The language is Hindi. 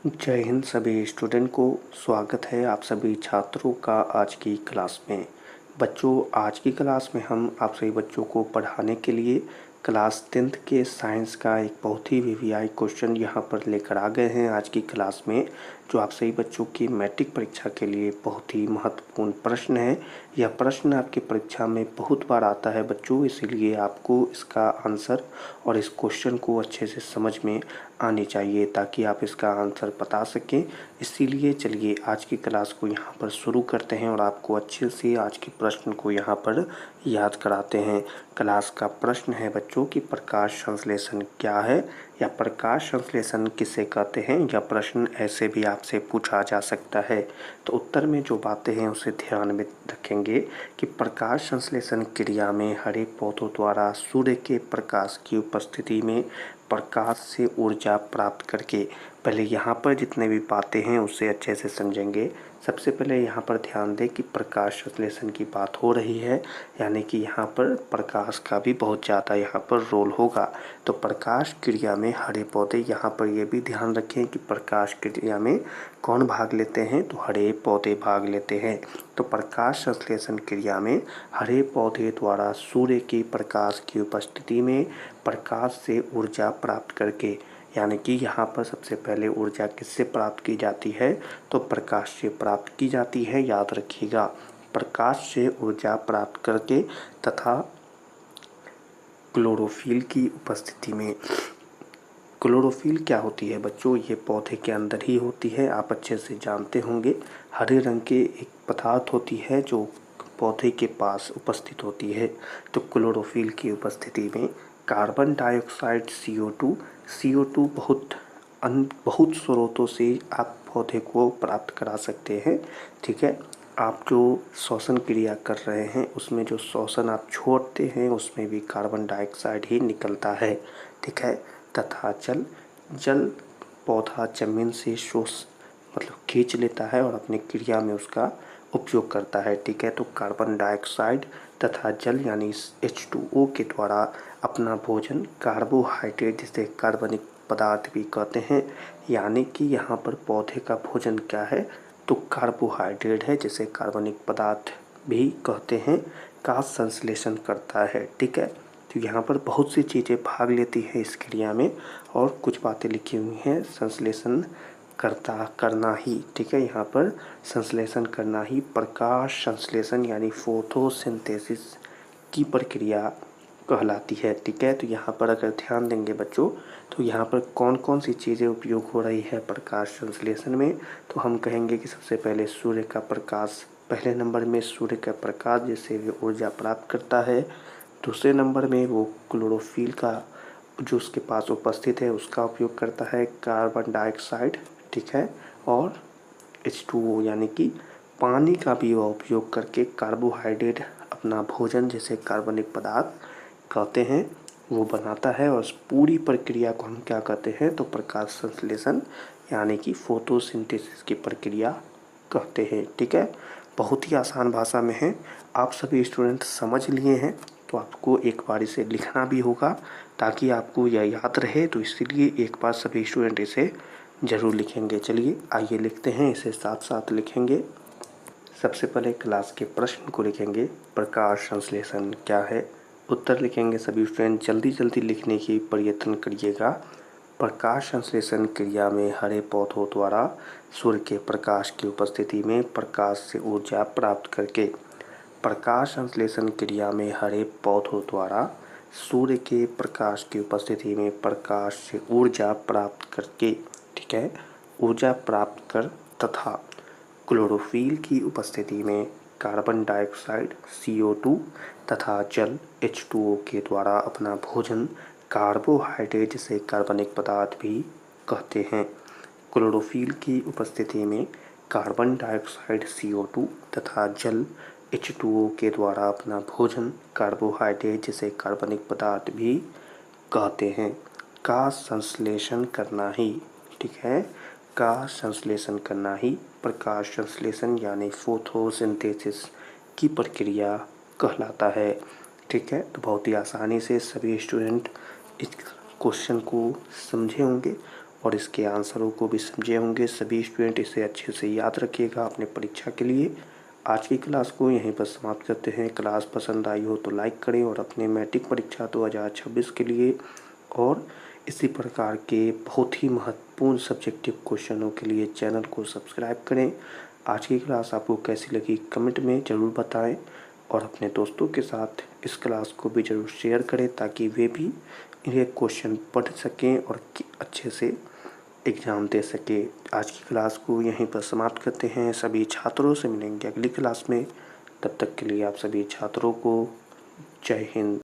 जय हिंद सभी स्टूडेंट को स्वागत है आप सभी छात्रों का आज की क्लास में। बच्चों, आज की क्लास में हम आप सभी बच्चों को पढ़ाने के लिए क्लास 10th के साइंस का एक बहुत ही वीवीआई क्वेश्चन यहाँ पर लेकर आ गए हैं आज की क्लास में, जो आप सभी बच्चों की मैट्रिक परीक्षा के लिए बहुत ही महत्वपूर्ण प्रश्न है। यह प्रश्न आपकी परीक्षा में बहुत बार आता है बच्चों, इसीलिए आपको इसका आंसर और इस क्वेश्चन को अच्छे से समझ में आनी चाहिए ताकि आप इसका आंसर बता सकें। इसीलिए चलिए आज की क्लास को यहाँ पर शुरू करते हैं और आपको अच्छे से आज के प्रश्न को यहाँ पर याद कराते हैं। क्लास का प्रश्न है बच्चों कि प्रकाश संश्लेषण क्या है या प्रकाश संश्लेषण किसे कहते हैं। यह प्रश्न ऐसे भी आपसे पूछा जा सकता है, तो उत्तर में जो बातें हैं उसे ध्यान में रखेंगे कि प्रकाश संश्लेषण क्रिया में हरे पौधों द्वारा सूर्य के प्रकाश की उपस्थिति में प्रकाश से ऊर्जा प्राप्त करके, पहले यहाँ पर जितने भी बातें हैं उसे अच्छे से समझेंगे। सबसे पहले यहाँ पर ध्यान दें कि प्रकाश संश्लेषण की बात हो रही है, यानी कि यहाँ पर प्रकाश का भी बहुत ज़्यादा यहाँ पर रोल होगा। तो प्रकाश क्रिया में हरे पौधे, यहाँ पर ये भी ध्यान रखें कि प्रकाश क्रिया में कौन भाग लेते हैं, तो हरे पौधे भाग लेते हैं। तो प्रकाश संश्लेषण क्रिया में हरे पौधे द्वारा सूर्य के प्रकाश की उपस्थिति में प्रकाश से ऊर्जा प्राप्त करके, यानी कि यहाँ पर सबसे पहले ऊर्जा किससे प्राप्त की जाती है, तो प्रकाश से प्राप्त की जाती है। याद रखिएगा, प्रकाश से ऊर्जा प्राप्त करके तथा क्लोरोफिल की उपस्थिति में। क्लोरोफिल क्या होती है बच्चों, ये पौधे के अंदर ही होती है, आप अच्छे से जानते होंगे। हरे रंग के एक पदार्थ होती है जो पौधे के पास उपस्थित होती है। तो क्लोरोफिल की उपस्थिति में कार्बन डाइऑक्साइड CO2 बहुत स्रोतों से आप पौधे को प्राप्त करा सकते हैं। ठीक है, आप जो श्वसन क्रिया कर रहे हैं उसमें जो श्वसन आप छोड़ते हैं उसमें भी कार्बन डाइऑक्साइड ही निकलता है। ठीक है, तथा जल पौधा जमीन से खींच लेता है और अपनी क्रिया में उसका उपयोग करता है। ठीक है, तो कार्बन डाइऑक्साइड तथा जल यानी H2O के द्वारा अपना भोजन कार्बोहाइड्रेट, जिसे कार्बनिक पदार्थ भी कहते हैं, यानी कि यहाँ पर पौधे का भोजन क्या है, तो कार्बोहाइड्रेट है जिसे कार्बनिक पदार्थ भी कहते हैं, का संश्लेषण करता है। ठीक है, तो यहाँ पर बहुत सी चीज़ें भाग लेती है इस क्रिया में और कुछ बातें लिखी हुई हैं। संश्लेषण करना ही, ठीक है, यहाँ पर संश्लेषण करना ही प्रकाश संश्लेषण यानी फोटोसिंथेसिस की प्रक्रिया कहलाती है। ठीक है, तो यहाँ पर अगर ध्यान देंगे बच्चों, तो यहाँ पर कौन कौन सी चीज़ें उपयोग हो रही है प्रकाश संश्लेषण में, तो हम कहेंगे कि सबसे पहले सूर्य का प्रकाश, पहले नंबर में सूर्य का प्रकाश जिससे वे ऊर्जा प्राप्त करता है। दूसरे नंबर में वो क्लोरोफिल का जो उसके पास उपस्थित है उसका उपयोग करता है, कार्बन डाइऑक्साइड, ठीक है, और H2O यानी कि पानी का भी वह उपयोग करके कार्बोहाइड्रेट अपना भोजन, जैसे कार्बनिक पदार्थ कहते हैं, वो बनाता है। और पूरी प्रक्रिया को हम क्या कहते हैं, तो प्रकाश संश्लेषण यानी कि फोटोसिंथेसिस की प्रक्रिया कहते हैं। ठीक है, बहुत ही आसान भाषा में है, आप सभी स्टूडेंट समझ लिए हैं, तो आपको एक बार इसे लिखना भी होगा ताकि आपको यह याद रहे, तो इसीलिए एक बार सभी स्टूडेंट इसे ज़रूर लिखेंगे। चलिए आइए लिखते हैं, इसे साथ साथ लिखेंगे। सबसे पहले क्लास के प्रश्न को लिखेंगे, प्रकाश संश्लेषण क्या है। उत्तर लिखेंगे सभी स्टूडेंट, जल्दी जल्दी लिखने की प्रयत्न करिएगा। प्रकाश संश्लेषण क्रिया में हरे पौधों द्वारा सूर्य के प्रकाश की उपस्थिति में प्रकाश से ऊर्जा प्राप्त करके, प्रकाश संश्लेषण क्रिया में हरे पौधों द्वारा सूर्य के प्रकाश की उपस्थिति में प्रकाश से ऊर्जा प्राप्त करके, ठीक है, ऊर्जा प्राप्त कर तथा क्लोरोफिल की उपस्थिति में कार्बन डाइऑक्साइड CO2 तथा जल H2O के द्वारा अपना भोजन कार्बोहाइड्रेट, जिसे कार्बनिक पदार्थ भी कहते हैं, क्लोरोफिल की उपस्थिति में कार्बन डाइऑक्साइड CO2 तथा जल H2O के द्वारा अपना भोजन कार्बोहाइड्रेट, जिसे कार्बनिक पदार्थ भी कहते हैं, का संश्लेषण करना ही, ठीक है, का संश्लेषण करना ही प्रकाश संश्लेषण यानी फोटोसिंथेसिस की प्रक्रिया कहलाता है। ठीक है, तो बहुत ही आसानी से सभी स्टूडेंट इस क्वेश्चन को समझे होंगे और इसके आंसरों को भी समझे होंगे। सभी स्टूडेंट इसे अच्छे से याद रखिएगा अपने परीक्षा के लिए। आज की क्लास को यहीं पर समाप्त करते हैं। क्लास पसंद आई हो तो लाइक करें और अपने मैट्रिक परीक्षा 2026 के लिए और इसी प्रकार के बहुत ही महत्वपूर्ण सब्जेक्टिव क्वेश्चनों के लिए चैनल को सब्सक्राइब करें। आज की क्लास आपको कैसी लगी कमेंट में ज़रूर बताएं और अपने दोस्तों के साथ इस क्लास को भी ज़रूर शेयर करें ताकि वे भी ये क्वेश्चन पढ़ सकें और अच्छे से एग्ज़ाम दे सके। आज की क्लास को यहीं पर समाप्त करते हैं। सभी छात्रों से मिलेंगे अगली क्लास में। तब तक के लिए आप सभी छात्रों को जय हिंद।